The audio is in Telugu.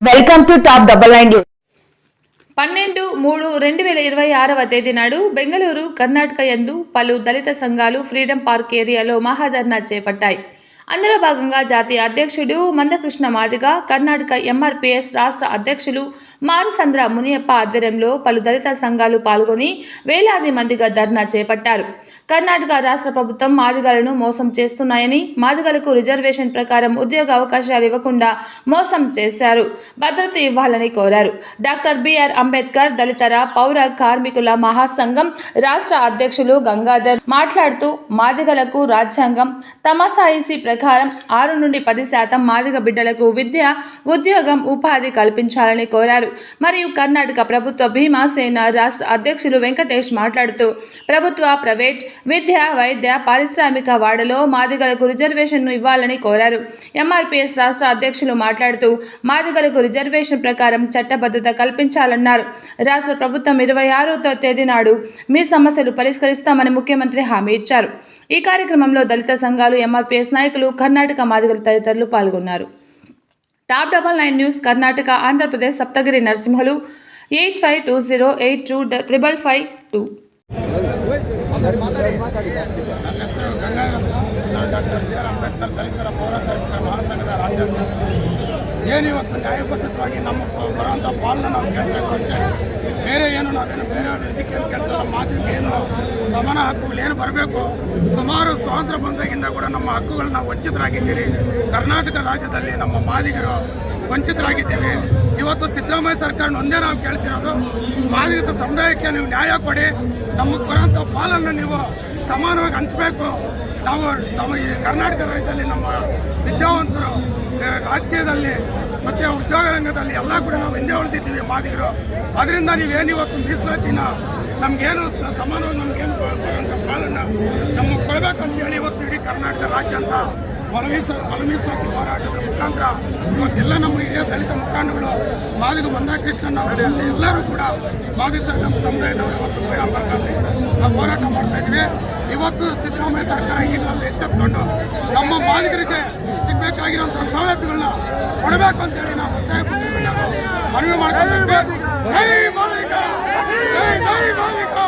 Welcome to top double nine news. 12/3/2026 తేదీ నాడు బెంగళూరు, కర్ణాటక యందు పలు దళిత సంఘాలు ఫ్రీడమ్ పార్క్ ఏరియాలో మహాధర్నా చేపట్టాయి. అందులో భాగంగా జాతీయ అధ్యక్షుడు మందకృష్ణ మాదిగ, కర్ణాటక ఎంఆర్పీఎస్ రాష్ట్ర అధ్యక్షులు మారుసంద్ర మునియప్ప ఆధ్వర్యంలో పలు దళిత సంఘాలు పాల్గొని వేలాది మందిగా ధర్నా చేపట్టారు. కర్ణాటక రాష్ట్ర ప్రభుత్వం మాదిగలను మోసం చేస్తున్నాయని, మాదిగలకు రిజర్వేషన్ ప్రకారం ఉద్యోగ అవకాశాలు ఇవ్వకుండా మోసం చేశారు, భద్రత ఇవ్వాలని కోరారు. డాక్టర్ బిఆర్ అంబేద్కర్ దళితర పౌర కార్మికుల మహాసంఘం రాష్ట్ర అధ్యక్షులు గంగాధర్ మాట్లాడుతూ, మాదిగలకు రాజ్యాంగం తమసాయిసి ప్రకారం 6 నుండి 10% మాదిగ బిడ్డలకు విద్య, ఉద్యోగం, ఉపాధి కల్పించాలని కోరారు. మరియు కర్ణాటక ప్రభుత్వ భీమాసేన రాష్ట్ర అధ్యక్షులు వెంకటేష్ మాట్లాడుతూ, ప్రభుత్వ, ప్రైవేట్ విద్య, వైద్య, పారిశ్రామిక వాడలో మాదిగలకు రిజర్వేషన్ను ఇవ్వాలని కోరారు. ఎంఆర్పీఎస్ రాష్ట్ర అధ్యక్షులు మాట్లాడుతూ, మాదిగలకు రిజర్వేషన్ ప్రకారం చట్టబద్ధత కల్పించాలన్నారు. రాష్ట్ర ప్రభుత్వం 26వ తేదీ నాడు మీ సమస్యలు పరిష్కరిస్తామని ముఖ్యమంత్రి హామీ ఇచ్చారు. ఈ కార్యక్రమంలో దళిత సంఘాలు, ఎంఆర్పీఎస్ నాయకులు, కర్ణాటక మాదిగలు తదితరులు పాల్గొన్నారు. Top 99 news Karnataka, Andhra Pradesh, Saptagiri Narasimhulu 8520825552. Doctor B R Ambedkar ದಲಿತರ ಪೌರ ಕಾರ್ಮಿಕರ ಮಹಾಸಂಘದ ರಾಜ್ಯಾಧ್ಯಕ್ಷ. ಏನಿವತ್ತು ನ್ಯಾಯಬದ್ಧವಾಗಿ ನಮ್ಮ ಬರುವಂಥ ಪಾಲನ್ನ ನಾವು ಕೇಳಬೇಕು ಅಷ್ಟೇ, ಬೇರೆ ಏನು ನಾವೇನು ಬೇರೆ ಇದಕ್ಕೆ ಕೇಳ್ತಾರ ಮಾತಿಗೆ ಏನು ಸಮಾನ ಹಕ್ಕುಗಳು ಏನು ಬರಬೇಕು. ಸುಮಾರು ಸ್ವಾತಂತ್ರ್ಯ ಬಂದಾಗಿಂದ ಕೂಡ ನಮ್ಮ ಹಕ್ಕುಗಳು ನಾವು ವಂಚಿತರಾಗಿದ್ದೀವಿ. ಕರ್ನಾಟಕ ರಾಜ್ಯದಲ್ಲಿ ನಮ್ಮ ಮಾದಿಗರು ವಂಚಿತರಾಗಿದ್ದೀವಿ. ಇವತ್ತು ಸಿದ್ದರಾಮಯ್ಯ ಸರ್ಕಾರ ಒಂದೇ ನಾವು ಕೇಳ್ತಿರೋದು, ಮಾದಿಗ ಸಮುದಾಯಕ್ಕೆ ನೀವು ನ್ಯಾಯ ಕೊಡಿ, ನಮಗೆ ಬರೋಂಥ ಪಾಲನ್ನು ನೀವು ಸಮಾನವಾಗಿ ಹಂಚಬೇಕು. ನಾವು ಕರ್ನಾಟಕ ರಾಜ್ಯದಲ್ಲಿ ನಮ್ಮ ವಿದ್ಯಾವಂತರು ರಾಜಕೀಯದಲ್ಲಿ ಮತ್ತು ಉದ್ಯೋಗ ರಂಗದಲ್ಲಿ ಎಲ್ಲ ಕೂಡ ನಾವು ಹಿಂದೆ ಉಳಿದಿದ್ದೀವಿ ಮಾದಿಗರು. ಅದರಿಂದ ನೀವೇನಿವತ್ತು ಮೀಸಲಾತಿನ ನಮಗೇನು ಸಮಾನವಾಗಿ ನಮಗೇನು ಬರೋಂಥ ಪಾಲನ್ನು ನಮಗೆ ಕೊಡಬೇಕಂತ ಹೇಳಿ ಇವತ್ತು ಇಡೀ ಕರ್ನಾಟಕ ರಾಜ್ಯ ಅಂತ ಮೀಸಲಾತಿ ಹೋರಾಟದ ಮುಖಾಂತರ ಇವತ್ತೆಲ್ಲ ನಮ್ಮ ಹಿರಿಯ ದಲಿತ ಮುಖಂಡಗಳು, ಮಾದಿಗ ಮಂದಾಕೃಷ್ಣನ್ ಅವರೇ ಅಂತ ಎಲ್ಲರೂ ಕೂಡ ಮಾದಿಗ ಸಮುದಾಯದವರು ಇವತ್ತು ಪ್ರಯಾಣದಲ್ಲಿ ನಾವು ಹೋರಾಟ ಮಾಡ್ತಾ ಇದ್ದೀವಿ. ಇವತ್ತು ಸಿದ್ದರಾಮಯ್ಯ ಸರ್ಕಾರ ಈಗಲೂ ಎಚ್ಚೆತ್ತುಕೊಂಡು ನಮ್ಮ ಮಾದಿಗರಿಗೆ ಸಿಗಬೇಕಾಗಿರುವಂಥ ಸವಲತ್ತುಗಳನ್ನ ಕೊಡಬೇಕು ಅಂತೇಳಿ ನಾವು ಒತ್ತಾಯ ಮನವಿ ಮಾಡ್ಕೊಂಡಿದ್ದೀವಿ. ಜೈ ಮಾದಿಗ, ಜೈ ಜೈ ಮಾದಿಗ.